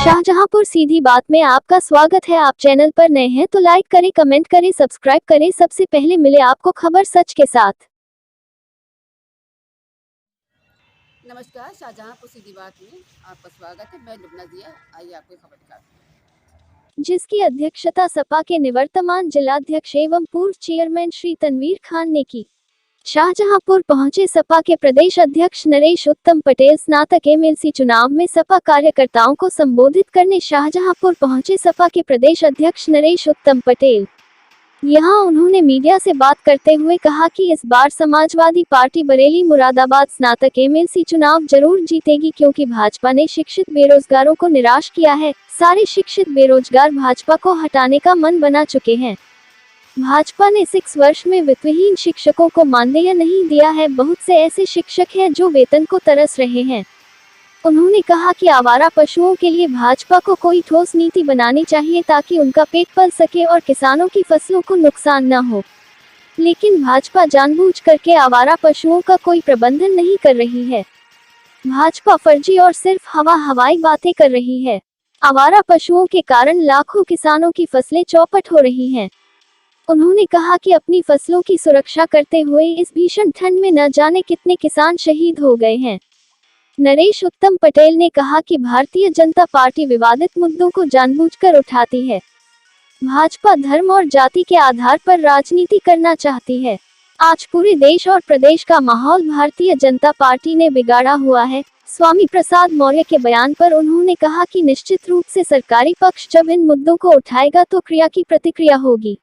शाहजहांपुर सीधी बात में आपका स्वागत है। आप चैनल पर नए हैं तो लाइक करें, कमेंट करें, सब्सक्राइब करें। सबसे पहले मिले आपको खबर सच के साथ। नमस्कार, शाहजहांपुर सीधी बात में आपका स्वागत है। मैं लुबना जिया। आइए आपको खबर दिखाते हैं। जिसकी अध्यक्षता सपा के निवर्तमान जिलाध्यक्ष एवं पूर्व चेयरमैन श्री तनवीर खान ने की। शाहजहांपुर पहुंचे सपा के प्रदेश अध्यक्ष नरेश उत्तम पटेल। स्नातक एमएलसी चुनाव में सपा कार्यकर्ताओं को संबोधित करने शाहजहांपुर पहुंचे सपा के प्रदेश अध्यक्ष नरेश उत्तम पटेल। यहां उन्होंने मीडिया से बात करते हुए कहा कि इस बार समाजवादी पार्टी बरेली मुरादाबाद स्नातक एमएलसी चुनाव जरूर जीतेगी, क्योंकि भाजपा ने शिक्षित बेरोजगारों को निराश किया है। सारे शिक्षित बेरोजगार भाजपा को हटाने का मन बना चुके हैं। भाजपा ने 6 वर्ष में वित्तहीन शिक्षकों को मानदेय नहीं दिया है। बहुत से ऐसे शिक्षक हैं जो वेतन को तरस रहे हैं। उन्होंने कहा कि आवारा पशुओं के लिए भाजपा को कोई ठोस नीति बनानी चाहिए ताकि उनका पेट पल सके और किसानों की फसलों को नुकसान न हो। लेकिन भाजपा जानबूझ करके आवारा पशुओं का कोई प्रबंधन नहीं कर रही है। भाजपा फर्जी और सिर्फ हवाई बातें कर रही है। आवारा पशुओं के कारण लाखों किसानों की फसलें चौपट हो रही हैं। उन्होंने कहा कि अपनी फसलों की सुरक्षा करते हुए इस भीषण ठंड में न जाने कितने किसान शहीद हो गए हैं। नरेश उत्तम पटेल ने कहा कि भारतीय जनता पार्टी विवादित मुद्दों को जानबूझकर उठाती है। भाजपा धर्म और जाति के आधार पर राजनीति करना चाहती है। आज पूरे देश और प्रदेश का माहौल भारतीय जनता पार्टी ने बिगाड़ा हुआ है। स्वामी प्रसाद मौर्य के बयान पर उन्होंने कहा कि निश्चित रूप से सरकारी पक्ष जब इन मुद्दों को उठाएगा तो क्रिया की प्रतिक्रिया होगी।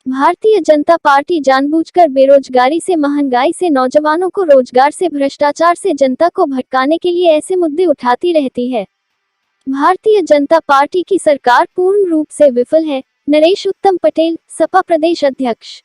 भारतीय जनता पार्टी जानबूझकर बेरोजगारी से, महंगाई से, नौजवानों को रोजगार से, भ्रष्टाचार से जनता को भटकाने के लिए ऐसे मुद्दे उठाती रहती है। भारतीय जनता पार्टी की सरकार पूर्ण रूप से विफल है। नरेश उत्तम पटेल, सपा प्रदेश अध्यक्ष।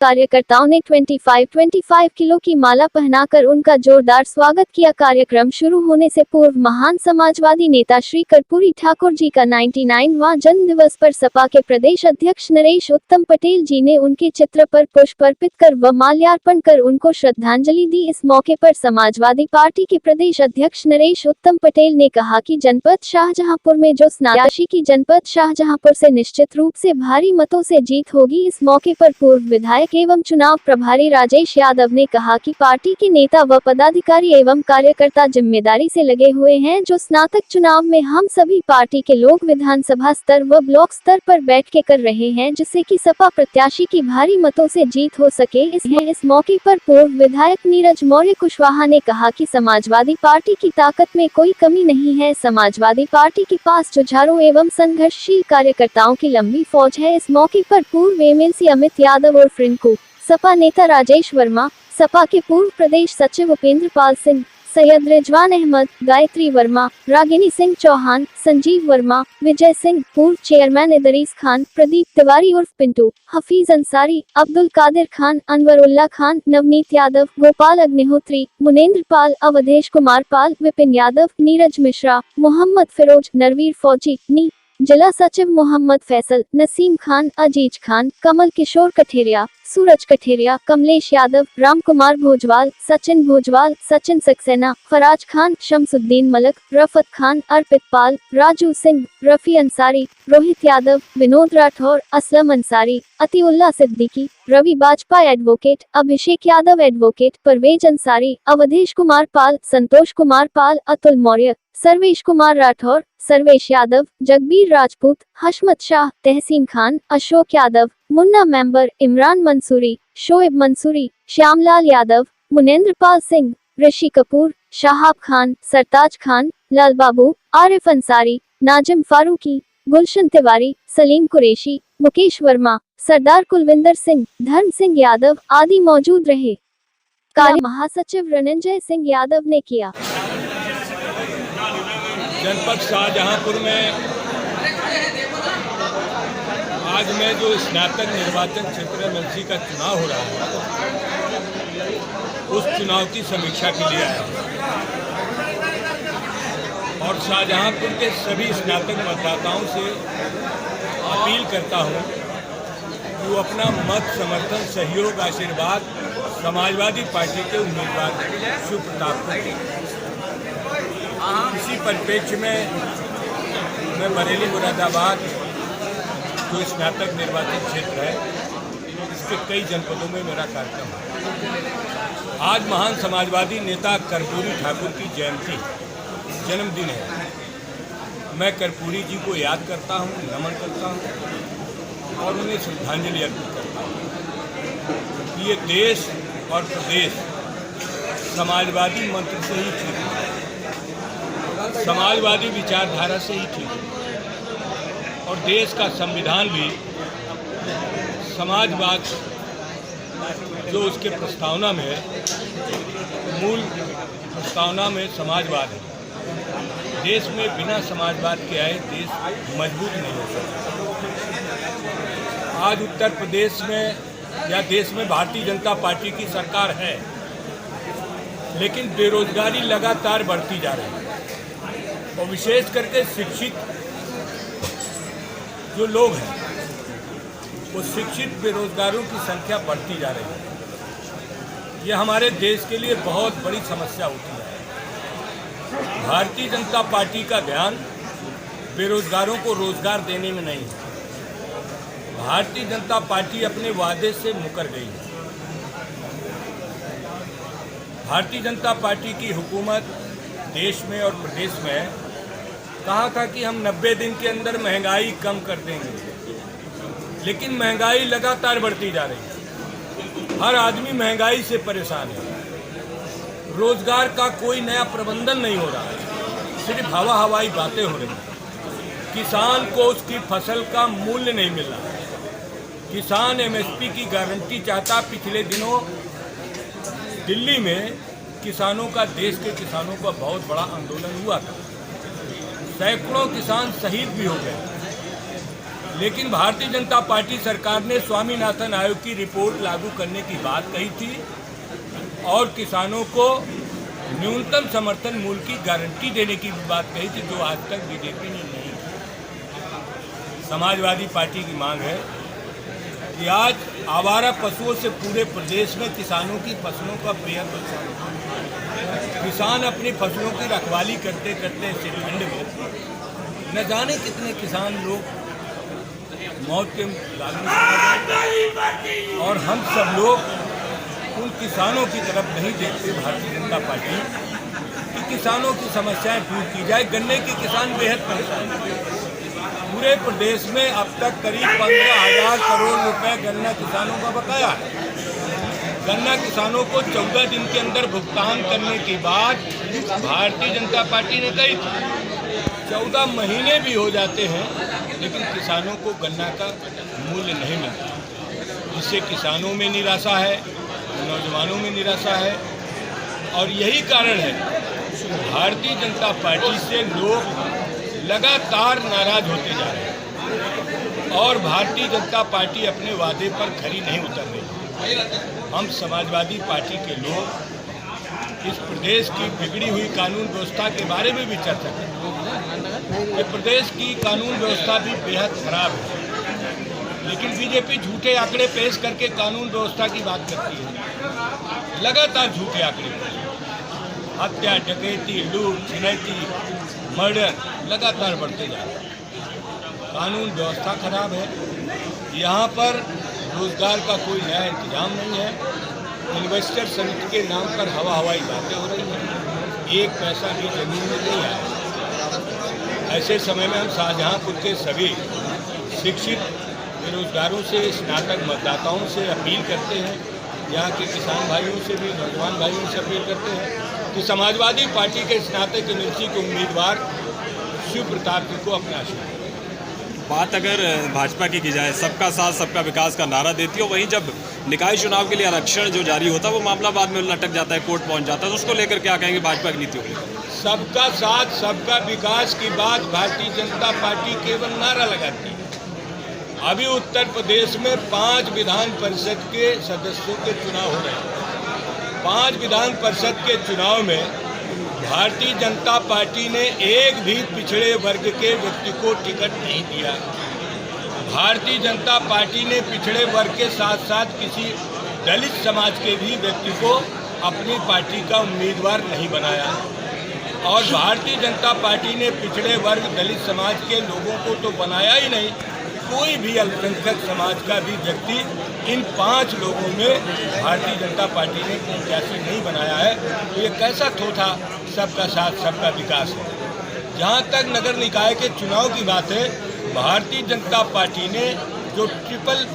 कार्यकर्ताओं ने 25 किलो की माला पहनाकर उनका जोरदार स्वागत किया। कार्यक्रम शुरू होने से पूर्व महान समाजवादी नेता श्री कर्पूरी ठाकुर जी का 99वां जन्म दिवस पर सपा के प्रदेश अध्यक्ष नरेश उत्तम पटेल जी ने उनके चित्र पर पुष्प अर्पित कर व माल्यार्पण कर उनको श्रद्धांजलि दी। इस मौके पर समाजवादी पार्टी के प्रदेश अध्यक्ष नरेश उत्तम पटेल ने कहा कि जनपद शाहजहांपुर में जो स्नातक की जनपद शाहजहांपुर से निश्चित रूप से भारी मतों से जीत होगी। इस मौके पर पूर्व विधायक एवं चुनाव प्रभारी राजेश यादव ने कहा कि पार्टी के नेता व पदाधिकारी एवं कार्यकर्ता जिम्मेदारी से लगे हुए हैं। जो स्नातक चुनाव में हम सभी पार्टी के लोग विधानसभा स्तर व ब्लॉक स्तर पर बैठ के कर रहे हैं, जिससे कि सपा प्रत्याशी की भारी मतों से जीत हो सके। इस मौके पर पूर्व विधायक नीरज मौर्य कुशवाहा ने कहा कि समाजवादी पार्टी की ताकत में कोई कमी नहीं है। समाजवादी पार्टी के पास जुझारू एवं संघर्षशील कार्यकर्ताओं की लंबी फौज है। इस मौके पर पूर्व एमएलसी अमित यादव और फ्रिंकू, सपा नेता राजेश वर्मा, सपा के पूर्व प्रदेश सचिव उपेंद्र पाल सिंह, सैयद रिजवान अहमद, गायत्री वर्मा, रागिनी सिंह चौहान, संजीव वर्मा, विजय सिंह, पूर्व चेयरमैन इदरीस खान, प्रदीप तिवारी उर्फ पिंटू, हफीज अंसारी, अब्दुल कादिर खान, अनवरुल्ला खान, नवनीत यादव, गोपाल अग्निहोत्री, मुनेंद्र पाल, अवधेश कुमार पाल, विपिन यादव, नीरज मिश्रा, मोहम्मद फिरोज, नरवीर फौजी, नी जिला सचिव मोहम्मद फैसल, नसीम खान, अजीज खान, कमल किशोर कठेरिया, सूरज कठेरिया, कमलेश यादव, राम कुमार भोजवाल, सचिन सक्सेना, फराज खान, शमसुद्दीन मलक, रफत खान, अर्पित पाल, राजू सिंह, रफी अंसारी, रोहित यादव, विनोद राठौर, असलम अंसारी, अतीउल्ला सिद्दीकी, रवि बाजपाई एडवोकेट, अभिषेक यादव एडवोकेट, परवेज अंसारी, अवधेश कुमार पाल, संतोष कुमार पाल, अतुल मौर्य, सर्वेश कुमार राठौर, सर्वेश यादव, जगबीर राजपूत, हशमत शाह, तहसीन खान, अशोक यादव, मुन्ना मेंबर, इमरान मंसूरी, शोएब मंसूरी, श्यामलाल यादव, मुनेंद्र पाल सिंह, ऋषि कपूर, शाहाब खान, सरताज खान, लाल बाबू, आरिफ अंसारी, नाजिम फारूकी, गुलशन तिवारी, सलीम कुरैशी, मुकेश वर्मा, सरदार कुलविंदर सिंह, धर्म सिंह यादव आदि मौजूद रहे। कार्य महासचिव रणंजय सिंह यादव ने किया। जनपद शाहजहांपुर में आज में जो स्नातक निर्वाचन क्षेत्र एमएलसी का चुनाव हो रहा है, उस चुनाव की समीक्षा के लिए आया और शाहजहांपुर के सभी स्नातक मतदाताओं से अपील करता हूं कि वो अपना मत, समर्थन, सहयोग, आशीर्वाद समाजवादी पार्टी के उम्मीदवार शिव प्रताप को दें। इसी परिप्रेक्ष्य में मैं बरेली मुरादाबाद जो स्नातक निर्वाचन क्षेत्र है इसके कई जनपदों में मेरा कार्यक्रम है। आज महान समाजवादी नेता कर्पूरी ठाकुर की जयंती जन्मदिन है। मैं कर्पूरी जी को याद करता हूँ, नमन करता हूँ और उन्हें श्रद्धांजलि अर्पित करता हूँ। ये देश और प्रदेश समाजवादी मंत्र से ही ठीक है, समाजवादी विचारधारा से ही ठीक है और देश का संविधान भी समाजवाद जो उसके प्रस्तावना में है, मूल प्रस्तावना में समाजवाद है। देश में बिना समाजवाद के आए देश मजबूत नहीं हो सकता। आज उत्तर प्रदेश में या देश में भारतीय जनता पार्टी की सरकार है, लेकिन बेरोजगारी लगातार बढ़ती जा रही है और विशेष करके शिक्षित जो लोग हैं वो शिक्षित बेरोजगारों की संख्या बढ़ती जा रही है। ये हमारे देश के लिए बहुत बड़ी समस्या होती है। भारतीय जनता पार्टी का ध्यान बेरोजगारों को रोजगार देने में नहीं है। भारतीय जनता पार्टी अपने वादे से मुकर गई है। भारतीय जनता पार्टी की हुकूमत देश में और प्रदेश में कहा था कि हम 90 दिन के अंदर महंगाई कम कर देंगे, लेकिन महंगाई लगातार बढ़ती जा रही है। हर आदमी महंगाई से परेशान है। रोजगार का कोई नया प्रबंधन नहीं हो रहा है, सिर्फ हवाई बातें हो रही हैं। किसान को उसकी फसल का मूल्य नहीं मिल रहा है। किसान एमएसपी की गारंटी चाहता। पिछले दिनों दिल्ली में किसानों का, देश के किसानों का बहुत बड़ा आंदोलन हुआ था। सैकड़ों किसान शहीद भी हो गए, लेकिन भारतीय जनता पार्टी सरकार ने स्वामीनाथन आयोग की रिपोर्ट लागू करने की बात कही थी और किसानों को न्यूनतम समर्थन मूल्य की गारंटी देने की भी बात कही थी, जो आज तक बीजेपी ने नहीं की। समाजवादी पार्टी की मांग है कि आज आवारा पशुओं से पूरे प्रदेश में किसानों की फसलों का बेहद नुकसान होता है। किसान अपनी फसलों की रखवाली करते करते इस ठंड में न जाने कितने किसान लोग मौत के गाले और हम सब लोग उन किसानों की तरफ नहीं देखते। भारतीय जनता पार्टी कि किसानों की समस्याएं दूर की जाए। गन्ने के किसान बेहद परेशान हैं। पूरे प्रदेश में अब तक करीब 15,000 करोड़ रुपए गन्ना किसानों का बकाया है। गन्ना किसानों को 14 दिन के अंदर भुगतान करने की बात भारतीय जनता पार्टी ने कही थी। 14 महीने भी हो जाते हैं, लेकिन किसानों को गन्ना का मूल्य नहीं मिलता, जिससे किसानों में निराशा है, नौजवानों में निराशा है और यही कारण है भारतीय जनता पार्टी से लोग लगातार नाराज होते जा रहे हैं और भारतीय जनता पार्टी अपने वादे पर खरी नहीं उतर रही। हम समाजवादी पार्टी के लोग इस प्रदेश की बिगड़ी हुई कानून व्यवस्था के बारे में भी चर्चा करते हैं। ये प्रदेश की कानून व्यवस्था भी बेहद खराब है, लेकिन बीजेपी झूठे आंकड़े पेश करके कानून व्यवस्था की बात करती है। लगातार झूठे आंकड़े, हत्या, डकैती, लूट, छिनैती, मर्डर लगातार बढ़ते जा रहे हैं। कानून व्यवस्था खराब है। यहाँ पर रोजगार का कोई नया इंतजाम नहीं है। इन्वेस्टर समिति के नाम पर हवाई बातें हो रही हैं। एक पैसा भी जमीन में नहीं आया। ऐसे समय में हम शाहजहांपुर के सभी शिक्षित बेरोजगारों से, स्नातक मतदाताओं से अपील करते हैं, यहाँ के किसान भाइयों से भी, नौजवान भाइयों से अपील करते हैं कि समाजवादी पार्टी के स्नातक एमएलसी के उम्मीदवार शिव प्रताप जी को अपना आशीर्वाद। बात अगर भाजपा की जाए, सबका साथ सबका विकास का नारा देती है, वहीं जब निकाय चुनाव के लिए आरक्षण जो जारी होता है वो मामला बाद में लटक जाता है, कोर्ट पहुंच जाता है, तो उसको लेकर क्या कहेंगे भाजपा की नीतियों को लेकर? सबका साथ सबका विकास की बात भारतीय जनता पार्टी केवल नारा लगाती है। अभी उत्तर प्रदेश में 5 विधान परिषद के सदस्यों के चुनाव हो रहे हैं। 5 विधान परिषद के चुनाव में भारतीय जनता पार्टी ने एक भी पिछड़े वर्ग के व्यक्ति को टिकट नहीं दिया। भारतीय जनता पार्टी ने पिछड़े वर्ग के साथ साथ किसी दलित समाज के भी व्यक्ति को अपनी पार्टी का उम्मीदवार नहीं बनाया और भारतीय जनता पार्टी ने पिछड़े वर्ग दलित समाज के लोगों को तो बनाया ही नहीं, कोई भी अल्पसंख्यक समाज का भी व्यक्ति इन 5 लोगों में भारतीय जनता पार्टी ने प्रत्याशी नहीं बनाया है। तो ये कैसा थोथा सबका साथ सबका विकास है। जहाँ तक नगर निकाय के चुनाव की बात है, भारतीय जनता पार्टी ने जो ट्रिपल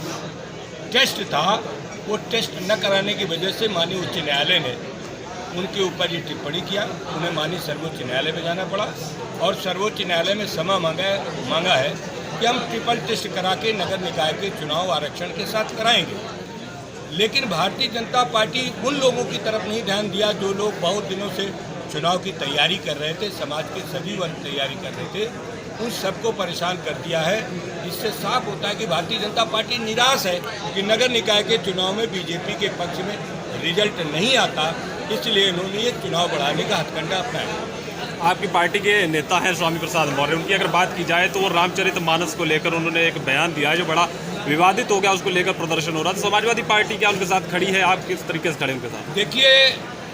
टेस्ट था वो टेस्ट न कराने की वजह से माननीय उच्च न्यायालय ने उनके ऊपर ये टिप्पणी किया, उन्हें माननीय सर्वोच्च न्यायालय में जाना पड़ा और सर्वोच्च न्यायालय में क्षमा मांगा है कि हम ट्रिपल टेस्ट करा के नगर निकाय के चुनाव आरक्षण के साथ कराएंगे। लेकिन भारतीय जनता पार्टी उन लोगों की तरफ नहीं ध्यान दिया जो लोग बहुत दिनों से चुनाव की तैयारी कर रहे थे, समाज के सभी वर्ग तैयारी कर रहे थे, उन सबको परेशान कर दिया है। इससे साफ होता है कि भारतीय जनता पार्टी निराश है कि नगर निकाय के चुनाव में बीजेपी के पक्ष में रिजल्ट नहीं आता, इसलिए इन्होंने ये चुनाव बढ़ाने का हथकंडा अपनाया। आपकी पार्टी के नेता हैं स्वामी प्रसाद मौर्य, उनकी अगर बात की जाए तो वो रामचरितमानस को लेकर उन्होंने एक बयान दिया है जो बड़ा विवादित हो गया, उसको लेकर प्रदर्शन हो रहा था। समाजवादी पार्टी क्या उनके साथ खड़ी है? आप किस तरीके से खड़े उनके साथ? देखिए,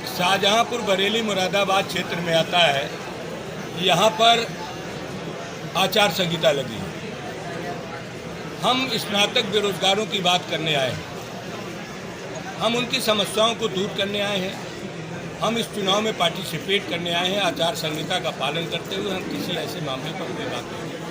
शाहजहांपुर बरेली मुरादाबाद क्षेत्र में आता है, यहाँ पर आचार संहिता लगी है। हम स्नातक बेरोजगारों की बात करने आए हैं, हम उनकी समस्याओं को दूर करने आए हैं, हम इस चुनाव में पार्टिसिपेट करने आए हैं। आचार संहिता का पालन करते हुए हम किसी ऐसे मामले पर कोई बात नहीं।